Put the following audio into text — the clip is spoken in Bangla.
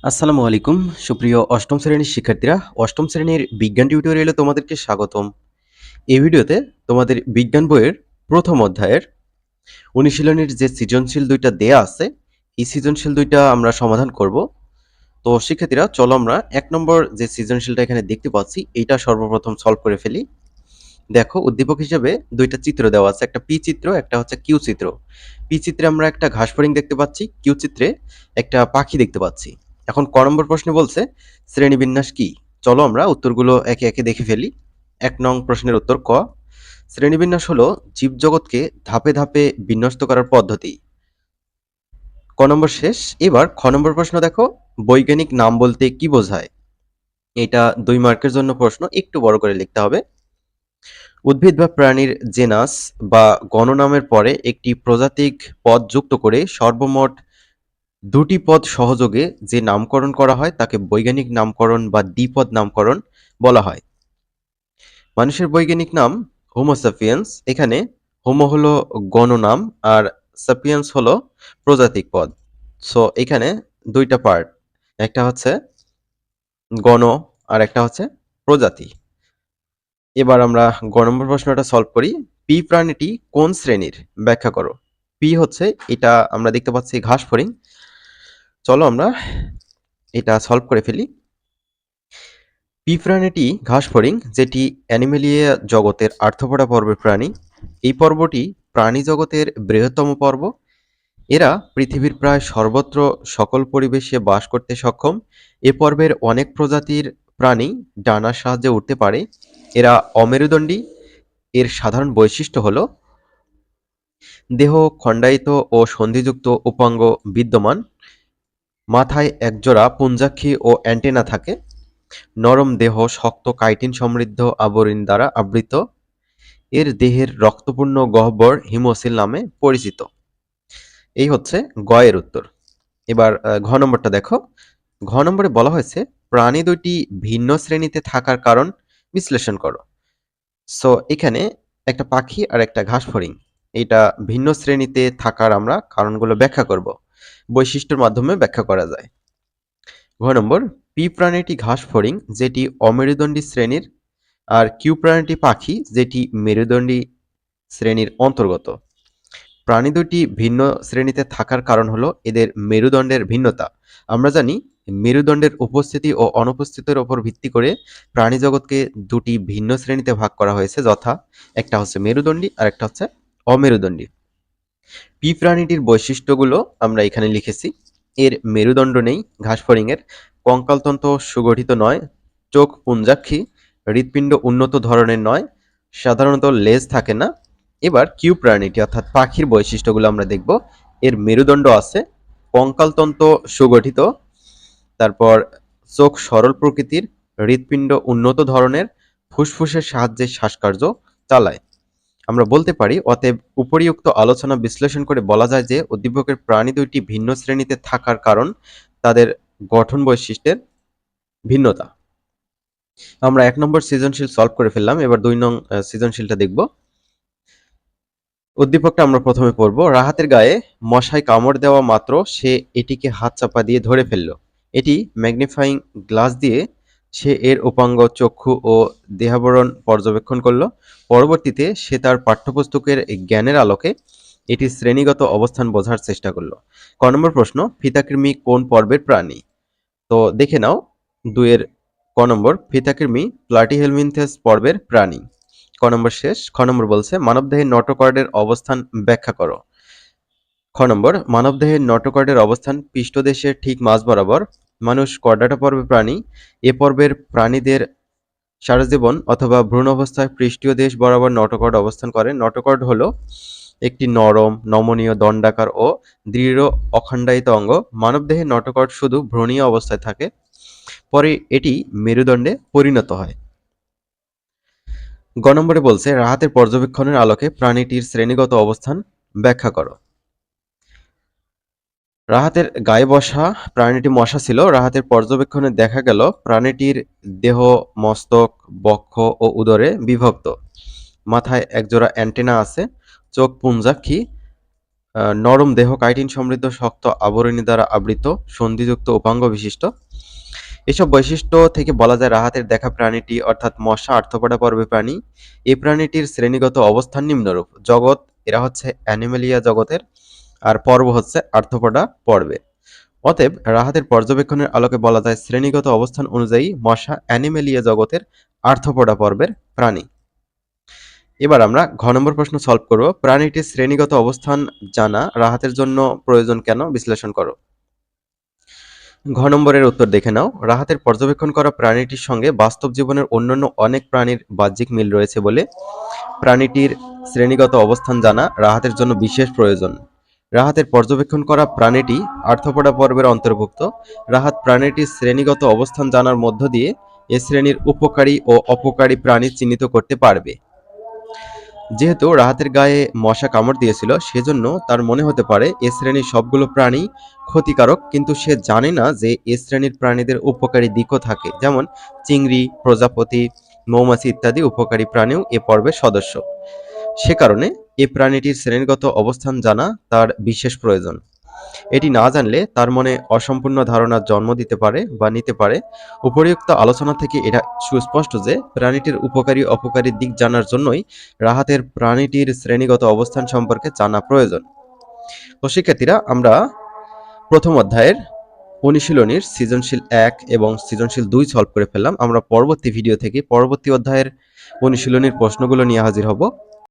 আসসালামু আলাইকুম সুপ্রিয় অষ্টম শ্রেণীর শিক্ষার্থীরা। অষ্টম শ্রেণীর বিজ্ঞান টিউটোরিয়ালে তোমাদেরকে স্বাগতম। এই ভিডিওতে তোমাদের বিজ্ঞান বইয়ের প্রথম অধ্যায়ের অনুশীলনের যে সৃজনশীল ২ টা দেয়া আছে, এই সৃজনশীল ২ টা আমরা সমাধান করব। তো শিক্ষার্থীরা চলো আমরা ১ নম্বর যে সৃজনশীলটা এখানে দেখতে পাচ্ছি, এইটা সর্বপ্রথম সলভ করে ফেলি। দেখো উদ্দীপক হিসেবে ২ টা চিত্র দেওয়া আছে, একটা পি চিত্র, একটা হচ্ছে কিউ চিত্র। পি চিত্রে আমরা একটা ঘাস ফড়িং দেখতে পাচ্ছি, কিউ চিত্রে একটা পাখি দেখতে পাচ্ছি। এখন ক নম্বর প্রশ্নে বলছে শ্রেণীবিন্যাস কি? চলো আমরা উত্তরগুলো একে একে দেখে ফেলি। ১ নং প্রশ্নের উত্তর ক। শ্রেণীবিন্যাস হলো জীবজগৎকে ধাপে ধাপে বিন্যস্ত করার পদ্ধতি। ক নম্বর শেষ। এবার খ নম্বর প্রশ্ন দেখো, বৈজ্ঞানিক নাম বলতে কি বোঝায়? এটা ২ মার্কের জন্য প্রশ্ন, একটু বড় করে লিখতে হবে। উদ্ভিদ বা প্রাণীর জেনাস বা গণনামের পরে একটি প্রজাতিক পদ যুক্ত করে সর্বমোট ২ টি পদ সহযোগে যে নামকরণ করা হয় তাকে বৈজ্ঞানিক নামকরণ বা দ্বিপদ নামকরণ বলা হয়। মানুষের বৈজ্ঞানিক নাম হোমো সাপিয়েন্স। এখানে হোমো হলো গণনাম আর সাপিয়েন্স হলো প্রজাতিক পদ। সো এখানে ২ টা পার্ট, একটা হচ্ছে গণ আর একটা হচ্ছে প্রজাতি। এবার আমরা গ নম্বর প্রশ্নটা সলভ করি। পি প্রাণীটি কোন শ্রেণীর? ব্যাখ্যা করো। পি হচ্ছে, এটা আমরা দেখতে পাচ্ছি ঘাস ফড়িং। চলো আমরা এটা সলভ করে ফেলি। পি প্রাণীটি ঘাস ফড়িং, যেটি অ্যানিমেলিয়া জগতের আর্থ্রোপোডা পর্বের প্রাণী। এই পর্বটি প্রাণী জগতের বৃহত্তম পর্ব। এরা পৃথিবীর প্রায় সর্বত্র সকল পরিবেশে বাস করতে সক্ষম। এ পর্বের অনেক প্রজাতির প্রাণী ডানার সাহায্যে উঠতে পারে। এরা অমেরুদণ্ডী। এর সাধারণ বৈশিষ্ট্য হলো দেহ খণ্ডায়িত ও সন্ধিযুক্ত উপাঙ্গ বিদ্যমান। মাথায় একজোড়া পুঞ্জাক্ষী ও অ্যান্টেনা থাকে। নরম দেহ শক্ত কাইটিন সমৃদ্ধ আবরণ দ্বারা আবৃত। এর দেহের রক্তপূর্ণ গহ্বর হিমোসিল নামে পরিচিত। এই হচ্ছে গ এর উত্তর। এবার ঘ নম্বরটা দেখো। ঘ নম্বরে বলা হয়েছে প্রাণী দুটি ভিন্ন শ্রেণীতে থাকার কারণ বিশ্লেষণ করো। সো এখানে একটা পাখি আর একটা ঘাস ফড়িং, এটা ভিন্ন শ্রেণীতে থাকার আমরা কারণগুলো ব্যাখ্যা করব। বৈশিষ্ট্যের মাধ্যমে ব্যাখ্যা করা যায়। ঘ নম্বর, পি প্রাণীটি ঘাস ফড়িং যেটি অমেরুদণ্ডী শ্রেণীর, আর কিউ প্রাণীটি পাখি যেটি মেরুদণ্ডী শ্রেণীর অন্তর্গত। প্রাণী দুটি ভিন্ন শ্রেণীতে থাকার কারণ হলো এদের মেরুদণ্ডের ভিন্নতা। আমরা জানি মেরুদণ্ডের উপস্থিতি ও অনুপস্থিতির উপর ভিত্তি করে প্রাণী জগৎকে দুটি ভিন্ন শ্রেণীতে ভাগ করা হয়েছে, যথা একটা হচ্ছে মেরুদণ্ডী আর একটা হচ্ছে অমেরুদণ্ডী। পি প্রাণীটির বৈশিষ্ট্যগুলো আমরা এখানে লিখেছি। এর মেরুদণ্ড নেই ঘাস ফড়িংয়ের, কঙ্কালতন্তু সুগঠিত নয়, চোখ পুঞ্জাক্ষী, হৃৎপিণ্ড উন্নত ধরনের নয়, সাধারণত লেজ থাকে না। এবার কিউ প্রাণীটি অর্থাৎ পাখির বৈশিষ্ট্যগুলো আমরা দেখব। এর মেরুদণ্ড আছে, কঙ্কালতন্তু সুগঠিত, তারপর চোখ সরল প্রকৃতির, হৃৎপিণ্ড উন্নত ধরনের, ফুসফুসের সাহায্যে শ্বাসকার্য চালায়। আমরা বলতে পারি অতএব উপরিউক্ত আলোচনা বিশ্লেষণ করে বলা যায় যে উদ্দীপকের প্রাণী দুইটি ভিন্ন শ্রেণীতে থাকার কারণ তাদের গঠন বৈশিষ্ট্যের ভিন্নতা। আমরা ১ নম্বর সৃজনশীল সলভ করে ফেললাম। এবার ২ নং সৃজনশীলটা দেখব। উদ্দীপকটা আমরা প্রথমে পড়ব। রাহাতের গায়ে মশায় কামড় দেওয়া মাত্র সে এটিকে হাত চাপা দিয়ে ধরে ফেলল। এটি ম্যাগনিফাইং গ্লাস দিয়ে সে এর উপাঙ্গ, চক্ষু ও দেহাবরণ পর্যবেক্ষণ করল। পরবর্তীতে সে তার পাঠ্যপুস্তকের জ্ঞানের আলোকে এটির শ্রেণীগত অবস্থান বোঝার চেষ্টা করল। ক নম্বর প্রশ্ন, ফিতাকৃমি কোন পর্বের প্রাণী? তো দেখে নাও ২ এর ক নম্বর, ফিতাকৃমি প্লাটিহেলমিনথেস পর্বের প্রাণী। ক নম্বর শেষ। খ নম্বর বলছে মানবদেহের নটোকর্ডের অবস্থান ব্যাখ্যা করো। খ নম্বর, মানবদেহের নটোকর্ডের অবস্থান পৃষ্ঠদেশের ঠিক মাঝ বরাবর। মানুষ কর্ডাটা পর্বের প্রাণী। এ পর্বের প্রাণীদের সারাজীবন অথবা ভ্রূণ অবস্থায় পৃষ্ঠীয় দেশ বরাবর নটোকর্ড অবস্থান করে। নটোকর্ড হলো একটি নরম, নমনীয়, দণ্ডাকার ও দৃঢ় অখণ্ডায়িত অঙ্গ। মানবদেহের নটোকর্ড শুধু ভ্রূণীয় অবস্থায় থাকে, পরে এটি মেরুদণ্ডে পরিণত হয়। গ নম্বরে বলছে রাহাতের পর্যবেক্ষণের আলোকে প্রাণীটির শ্রেণীগত অবস্থান ব্যাখ্যা করো। রাহাতের গায়ে বসা প্রাণীটি মশা ছিল। রাহাতের পর্যবেক্ষণে দেখা গেল প্রাণীটির দেহ মস্তক, বক্ষ ও উদরে বিভক্ত। মাথায় একজোড়া অ্যান্টেনা আছে, চোখ পুঞ্জাক্ষী, নরম দেহ, কাইটিন সমৃদ্ধ, শক্ত আবরণী দ্বারা আবৃত, সন্ধিযুক্ত উপাঙ্গ বিশিষ্ট। এসব বৈশিষ্ট্য থেকে বলা যায় রাহাতের দেখা প্রাণীটি অর্থাৎ মশা আর্থ্রোপোডা পর্বের প্রাণী। এই প্রাণীটির শ্রেণীগত অবস্থান নিম্নরূপ: জগৎ, এরা হচ্ছে অ্যানিমেলিয়া জগতের, আর পর্ব হচ্ছে আর্থ্রোপোডা পর্বে। অতএব রাহাতের পর্যবেক্ষণের আলোকে বলা যায় শ্রেণীগত অবস্থান অনুযায়ী মশা অ্যানিমেলিয়া জগতের আর্থ্রোপোডা পর্বের প্রাণী। এবার আমরা ঘ নম্বর প্রশ্ন সলভ করব। প্রাণীটির শ্রেণীগত অবস্থান জানা রাহাতের জন্য প্রয়োজন কেন, বিশ্লেষণ করো। ঘ নম্বরের উত্তর দেখে নাও। রাহাতের পর্যবেক্ষণ করা প্রাণীটির সঙ্গে বাস্তব জীবনের অন্যান্য অনেক প্রাণীর বাহ্যিক মিল রয়েছে বলে প্রাণীটির শ্রেণীগত অবস্থান জানা রাহাতের জন্য বিশেষ প্রয়োজন। রাহাতের পর্যবেক্ষণ করা প্রাণীটি আর্থ্রোপোডা পর্বের অন্তর্ভুক্ত। রাহাত প্রাণীটির শ্রেণীগত অবস্থান জানার মধ্য দিয়ে এ শ্রেণীর উপকারী ও অপকারী প্রাণী চিহ্নিত করতে পারবে। যেহেতু রাহাতের গায়ে মশা কামড় দিয়েছিল, সেজন্য তার মনে হতে পারে এ শ্রেণীর সবগুলো প্রাণী ক্ষতিকারক, কিন্তু সে জানে না যে এ শ্রেণীর প্রাণীদের উপকারী দিকও থাকে, যেমন চিংড়ি, প্রজাপতি, মৌমাছি ইত্যাদি উপকারী প্রাণীও এ পর্বের সদস্য। সে কারণে এ প্রাণীটির শ্রেণীগত অবস্থান জানা তার বিশেষ প্রয়োজন। এটি না জানলে তার মনে অসম্পূর্ণ ধারণার জন্ম দিতে পারে বা নিতে পারে। উপরিউক্ত আলোচনা থেকে এটা সুস্পষ্ট যে প্রাণীটির উপকারী অপকারী দিক জানার জন্যই রাহাতের প্রাণীটির শ্রেণীগত অবস্থান সম্পর্কে জানা প্রয়োজন। তো শিক্ষার্থীরা, আমরা প্রথম অধ্যায়ের অনুশীলনীর সৃজনশীল 1 এবং সৃজনশীল 2 সলভ করে ফেললাম। আমরা পরবর্তী ভিডিও থেকে পরবর্তী অধ্যায়ের অনুশীলনীর প্রশ্নগুলো নিয়ে হাজির হব।